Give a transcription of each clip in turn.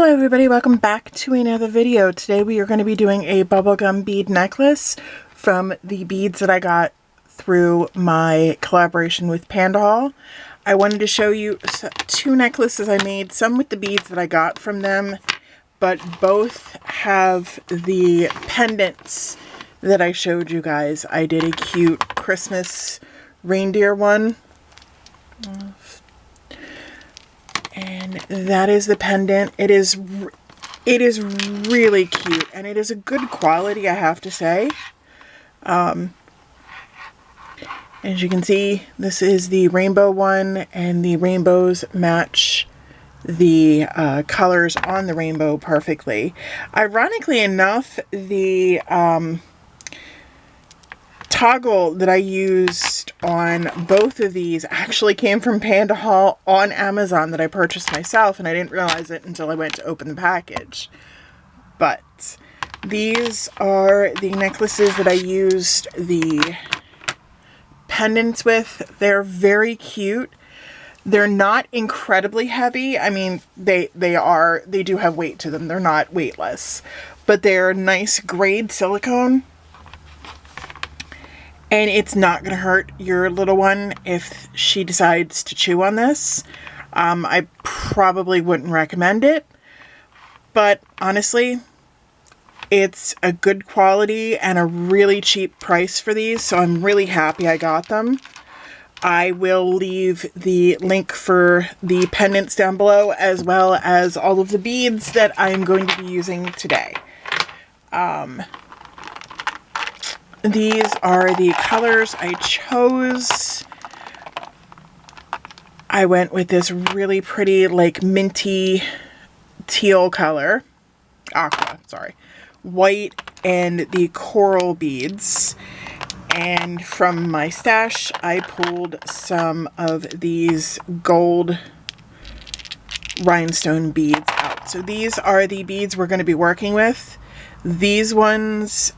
Hello everybody, welcome back to another video. Today we are going to be doing a bubblegum bead necklace from the beads that I got through my collaboration with Pandahall. I wanted to show you two necklaces I made, some with the beads that I got from them, but both have the pendants that I showed you guys. I did a cute Christmas reindeer one. And that is the pendant. It is really cute, and it is a good quality, I have to say. As you can see, this is the rainbow one, and the rainbows match the colors on the rainbow perfectly. Ironically enough, the toggle that I used on both of these actually came from Pandahall on Amazon that I purchased myself, and I didn't realize it until I went to open the package. But these are the necklaces that I used the pendants with. They're very cute. They're not incredibly heavy. I mean, they do have weight to them. They're not weightless, but they're nice grade silicone. And it's not going to hurt your little one if she decides to chew on this. I probably wouldn't recommend it. But honestly, it's a good quality and a really cheap price for these. So I'm really happy I got them. I will leave the link for the pendants down below, as well as all of the beads that I'm going to be using today. These are the colors I chose. I went with this really pretty, like, minty teal color. Aqua, sorry. White and the coral beads. And from my stash, I pulled some of these gold rhinestone beads out. So these are the beads we're going to be working with. These ones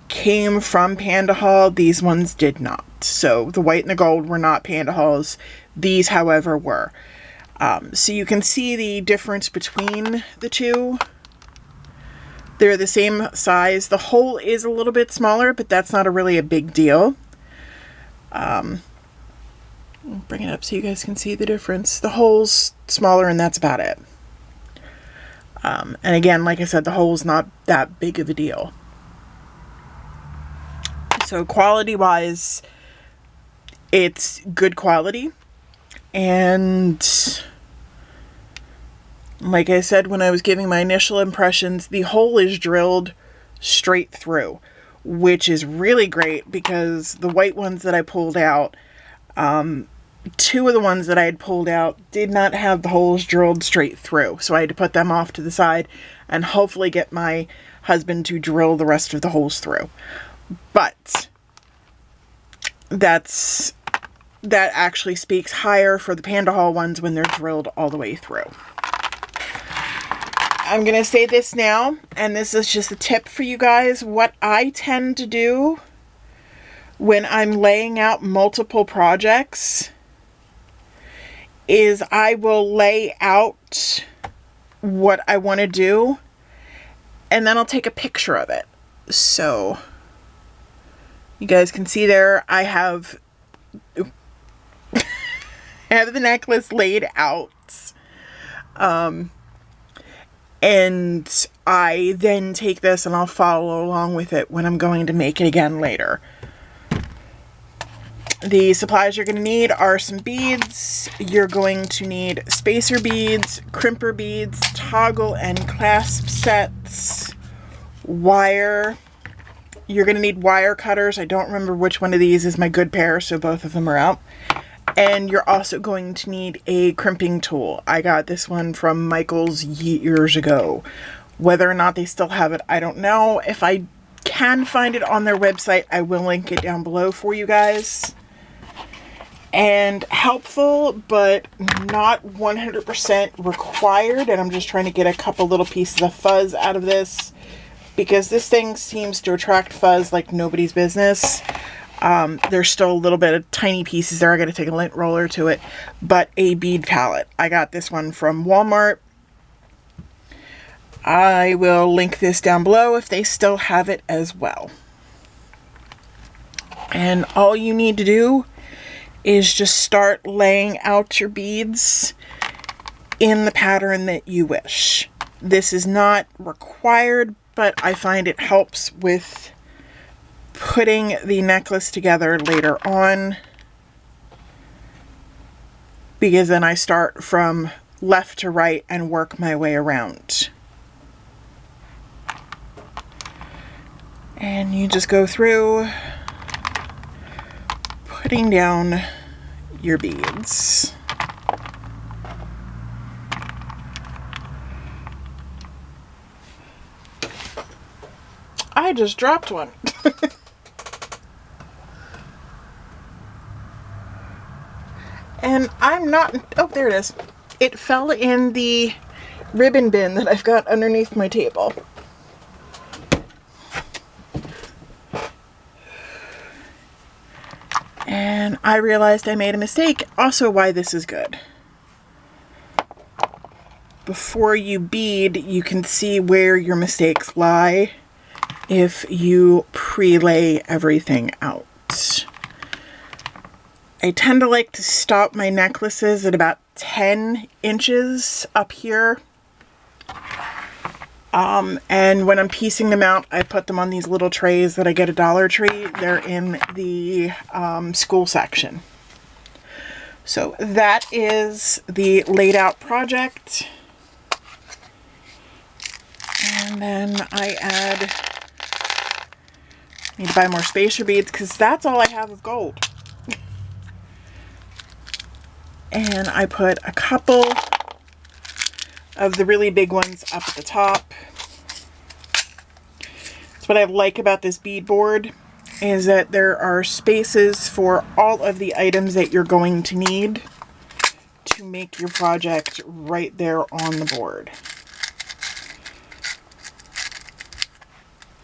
came from Pandahall. These ones did not. So the white and the gold were not Pandahall's. These, however, were. So you can see the difference between the two. They're the same size. The hole is a little bit smaller, but that's not really a big deal. I'll bring it up so you guys can see the difference. The hole's smaller, and that's about it. And again, like I said, the hole's not that big of a deal. So quality-wise, it's good quality. And like I said when I was giving my initial impressions, the hole is drilled straight through, which is really great because the white ones that I pulled out, two of the ones that I had pulled out did not have the holes drilled straight through. So I had to put them off to the side and hopefully get my husband to drill the rest of the holes through. But that actually speaks higher for the Pandahall ones when they're drilled all the way through. I'm going to say this now, and this is just a tip for you guys. What I tend to do when I'm laying out multiple projects is I will lay out what I want to do, and then I'll take a picture of it. So you guys can see there, I have the necklace laid out. And I then take this and I'll follow along with it when I'm going to make it again later. The supplies you're going to need are some beads. You're going to need spacer beads, crimper beads, toggle and clasp sets, wire. You're going to need wire cutters. I don't remember which one of these is my good pair, so both of them are out. And you're also going to need a crimping tool. I got this one from Michael's years ago. Whether or not they still have it, I don't know. If I can find it on their website, I will link it down below for you guys. And helpful, but not 100% required. And I'm just trying to get a couple little pieces of fuzz out of this, because this thing seems to attract fuzz like nobody's business. There's still a little bit of tiny pieces there. I got to take a lint roller to it. But a bead palette. I got this one from Walmart. I will link this down below if they still have it as well. And all you need to do is just start laying out your beads in the pattern that you wish. This is not required, but I find it helps with putting the necklace together later on, because then I start from left to right and work my way around. And you just go through putting down your beads. I just dropped one. And I'm not, oh, there it is. It fell in the ribbon bin that I've got underneath my table. And I realized I made a mistake. Also, why this is good. Before you bead, you can see where your mistakes lie if you pre-lay everything out. I tend to like to stop my necklaces at about 10 inches up here. And when I'm piecing them out, I put them on these little trays that I get at Dollar Tree. They're in the school section. So that is the laid out project. And then I need to buy more spacer beads because that's all I have of gold. And I put a couple of the really big ones up at the top. That's what I like about this bead board, is that there are spaces for all of the items that you're going to need to make your project right there on the board.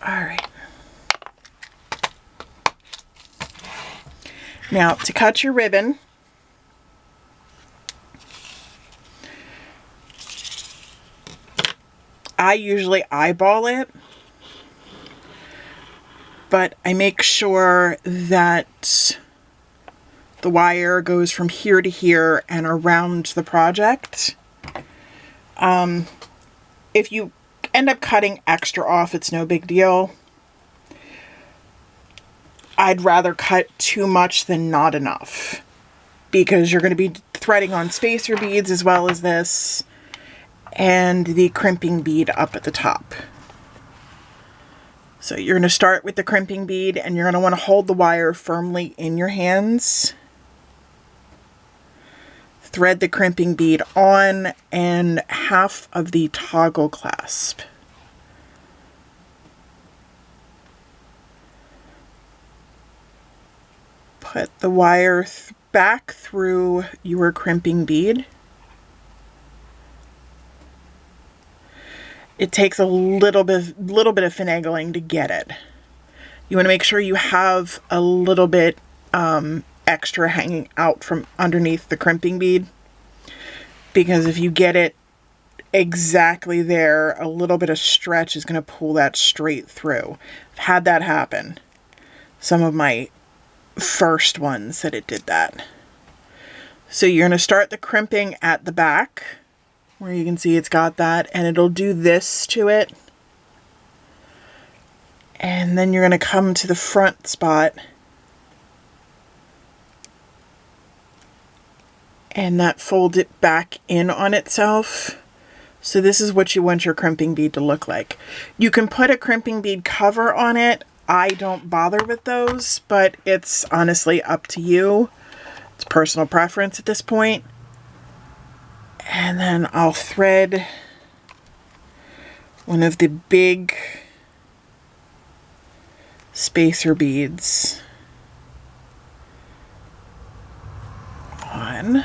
All right. Now to cut your ribbon, I usually eyeball it, but I make sure that the wire goes from here to here and around the project. If you end up cutting extra off, it's no big deal. I'd rather cut too much than not enough, because you're going to be threading on spacer beads as well as this, and the crimping bead up at the top. So you're going to start with the crimping bead, and you're going to want to hold the wire firmly in your hands. Thread the crimping bead on and half of the toggle clasp. Put the wire back through your crimping bead. It takes a little bit of finagling to get it. You want to make sure you have a little bit extra hanging out from underneath the crimping bead, because if you get it exactly there, a little bit of stretch is going to pull that straight through. I've had that happen. Some of my first ones that it did that. So you're going to start the crimping at the back, where you can see it's got that, and it'll do this to it. And then you're going to come to the front spot, and that folds it back in on itself. So this is what you want your crimping bead to look like. You can put a crimping bead cover on it. I don't bother with those, but it's honestly up to you. It's personal preference at this point. And then I'll thread one of the big spacer beads on.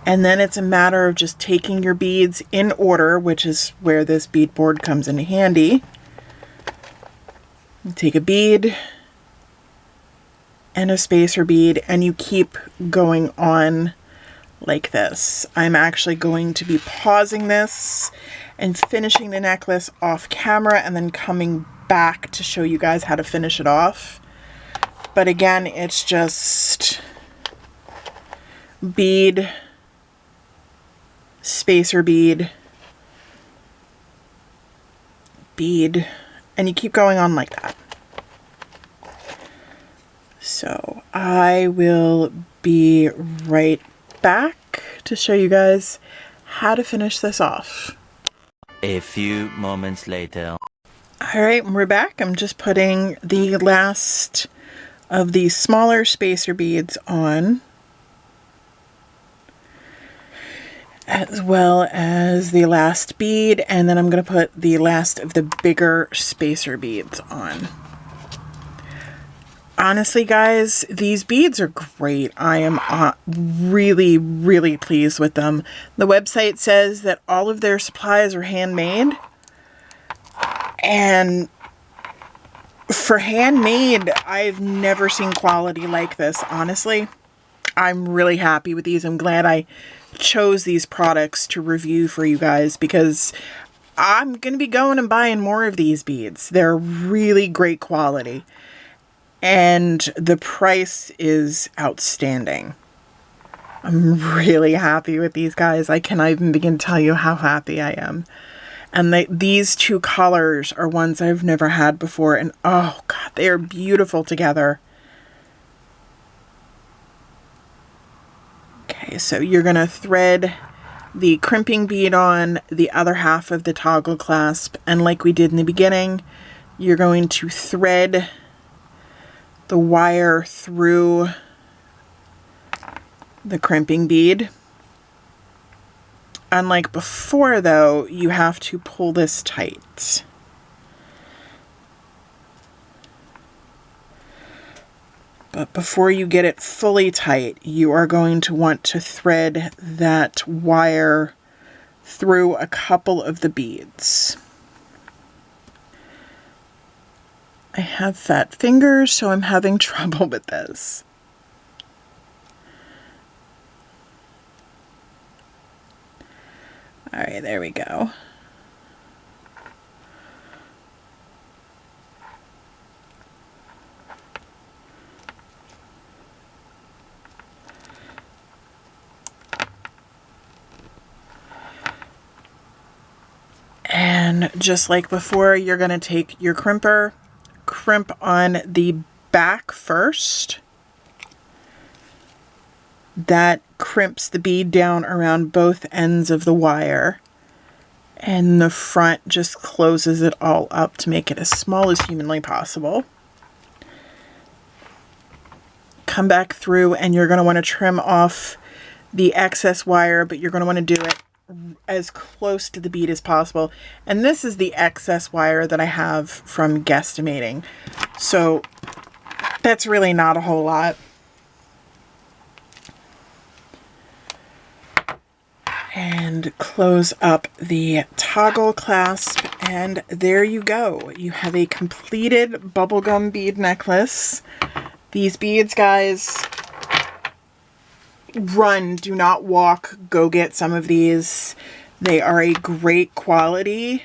And then it's a matter of just taking your beads in order, which is where this bead board comes in handy. You take a bead and a spacer bead, and you keep going on like this. I'm actually going to be pausing this and finishing the necklace off camera and then coming back to show you guys how to finish it off. But again, it's just bead, spacer bead, bead, and you keep going on like that. So I will be right back to show you guys how to finish this off. A few moments later. Alright, we're back. I'm just putting the last of these smaller spacer beads on, as well as the last bead, and then I'm going to put the last of the bigger spacer beads on. Honestly, guys, these beads are great. I am really, really pleased with them. The website says that all of their supplies are handmade. And for handmade, I've never seen quality like this, honestly. I'm really happy with these. I'm glad I chose these products to review for you guys because I'm going to be going and buying more of these beads. They're really great quality. And the price is outstanding. I'm really happy with these guys. I cannot even begin to tell you how happy I am. And these two colors are ones I've never had before. And oh God, they are beautiful together. Okay, so you're going to thread the crimping bead on the other half of the toggle clasp. And like we did in the beginning, you're going to thread the wire through the crimping bead. Unlike before though, you have to pull this tight. But before you get it fully tight, you are going to want to thread that wire through a couple of the beads. I have fat fingers, so I'm having trouble with this. All right, there we go. And just like before, you're going to take your crimper, crimp on the back first. That crimps the bead down around both ends of the wire. And the front just closes it all up to make it as small as humanly possible. Come back through and you're going to want to trim off the excess wire, but you're going to want to do it as close to the bead as possible. And this is the excess wire that I have from guesstimating. So that's really not a whole lot. And close up the toggle clasp, and there you go. You have a completed bubblegum bead necklace. These beads, guys, run, do not walk. Go get some of these. They are a great quality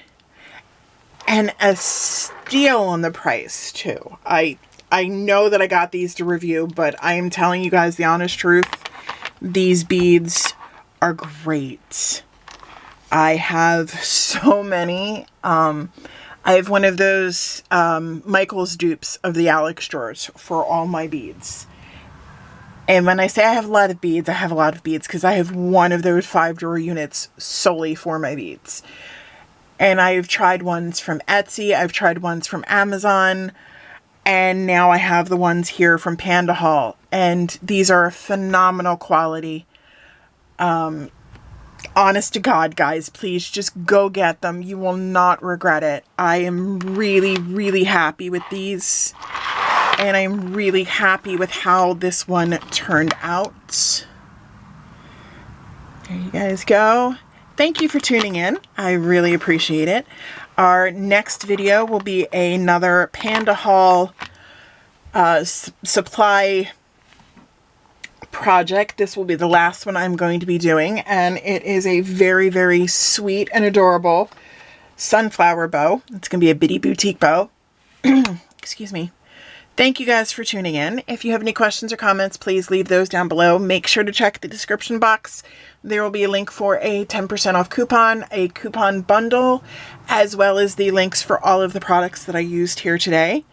and a steal on the price too. I know that I got these to review, but I am telling you guys the honest truth. These beads are great. I have so many. I have one of those Michael's dupes of the Alex drawers for all my beads. And when I say I have a lot of beads, I have a lot of beads because I have one of those 5-drawer units solely for my beads. And I've tried ones from Etsy, I've tried ones from Amazon, and now I have the ones here from Pandahall. And these are phenomenal quality. Honest to God, guys, please just go get them. You will not regret it. I am really, really happy with these. And I'm really happy with how this one turned out. There you guys go. Thank you for tuning in. I really appreciate it. Our next video will be another Pandahall supply project. This will be the last one I'm going to be doing, and it is a very, very sweet and adorable sunflower bow. It's going to be a bitty boutique bow. Excuse me. Thank you guys for tuning in. If you have any questions or comments, please leave those down below. Make sure to check the description box. There will be a link for a 10% off coupon, a coupon bundle, as well as the links for all of the products that I used here today.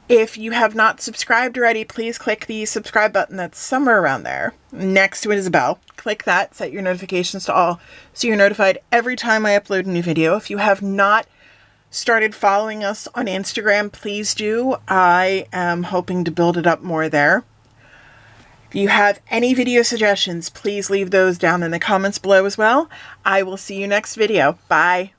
If you have not subscribed already, please click the subscribe button that's somewhere around there. Next to it is a bell. Click that, set your notifications to all, so you're notified every time I upload a new video. If you have not started following us on Instagram, please do. I am hoping to build it up more there. If you have any video suggestions, please leave those down in the comments below as well. I will see you next video. Bye.